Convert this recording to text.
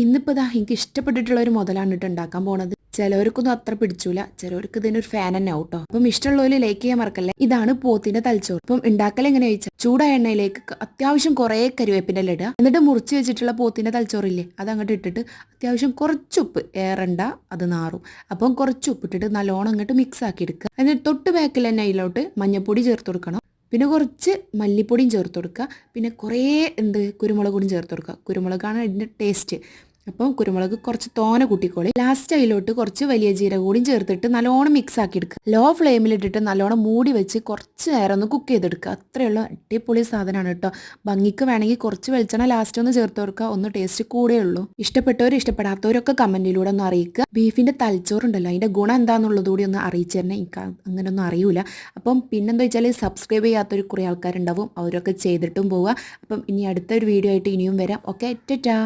ഇന്നിപ്പോൾ ഇതാ എനിക്ക് ഇഷ്ടപ്പെട്ടിട്ടുള്ള ഒരു മുതലാണ് ഇട്ട് ഉണ്ടാക്കാൻ പോണത്. ചിലവർക്കൊന്നും അത്ര പിടിച്ചൂല, ചിലവർക്ക് ഇതിനൊരു ഫാൻ തന്നെ ആവട്ടോ. അപ്പം ഇഷ്ടമുള്ളവര് ലൈക്ക് ചെയ്യാൻ മറക്കല്ലേ. ഇതാണ് പോത്തിന്റെ തലച്ചോറ്. അപ്പം ഉണ്ടാക്കൽ എങ്ങനെ ചോദിച്ചാൽ ചൂടായ എണ്ണയിലേക്ക് അത്യാവശ്യം കുറേ കരിവേപ്പിൻ്റെ ഇല ഇടുക. എന്നിട്ട് മുറിച്ച് വെച്ചിട്ടുള്ള പോത്തിന്റെ തലച്ചോറില്ലേ അത് അങ്ങോട്ട് ഇട്ടിട്ട് അത്യാവശ്യം കുറച്ച് ഉപ്പ്, ഏറണ്ട അത് നാറും. അപ്പം കുറച്ച് ഉപ്പിട്ടിട്ട് നല്ലോണം അങ്ങോട്ട് മിക്സ് ആക്കി എടുക്കുക. എന്നിട്ട് തൊട്ട് ബാക്കിൽ തന്നെ അതിലോട്ട് മഞ്ഞപ്പൊടി ചേർത്ത് കൊടുക്കണം. പിന്നെ കുറച്ച് മല്ലിപ്പൊടിയും ചേർത്ത് കൊടുക്കുക. പിന്നെ കുറേ കുരുമുളക് പൊടിയും ചേർത്ത് കൊടുക്കുക. കുരുമുളകാണ് ഇതിൻ്റെ ടേസ്റ്റ്. അപ്പം കുരുമുളക് കുറച്ച് തോനെ കൂട്ടിക്കോളി. ലാസ്റ്റ് അതിലോട്ട് കുറച്ച് വലിയ ജീരകം കൂടിയും ചേർത്തിട്ട് നല്ലോണം മിക്സ് ആക്കി എടുക്കുക. ലോ ഫ്ലെയിമിലിട്ടിട്ട് നല്ലോണം മൂടി വെച്ച് കുറച്ച് നേരം ഒന്ന് കുക്ക് ചെയ്തെടുക്കുക. അത്രയുള്ള അടിപൊളി സാധനമാണ് കേട്ടോ. ഭംഗിക്ക് വേണമെങ്കിൽ കുറച്ച് വെളിച്ചെണ്ണ ലാസ്റ്റ് ഒന്ന് ചേർത്ത് കൊടുക്കുക. ഒന്ന് ടേസ്റ്റ് കൂടെ ഉള്ളൂ. ഇഷ്ടപ്പെട്ടവരും ഇഷ്ടപ്പെടാത്തവരൊക്കെ കമൻറ്റിലൂടെ ഒന്ന് അറിയിക്കുക. ബീഫിൻ്റെ തലച്ചോറുണ്ടല്ലോ അതിൻ്റെ ഗുണം എന്താണെന്നുള്ളത് കൂടി ഒന്ന് അറിയിച്ചു തരണേ. എനിക്ക് അങ്ങനെയൊന്നും അറിയില്ല. അപ്പം പിന്നെന്താ വെച്ചാൽ സബ്സ്ക്രൈബ് ചെയ്യാത്തൊരു കുറേ ആൾക്കാരുണ്ടാവും, അവരൊക്കെ ചെയ്തിട്ടും പോവുക. അപ്പം ഇനി അടുത്തൊരു വീഡിയോ ആയിട്ട് ഇനിയും വരാം. ഓക്കെ, ടാറ്റാ.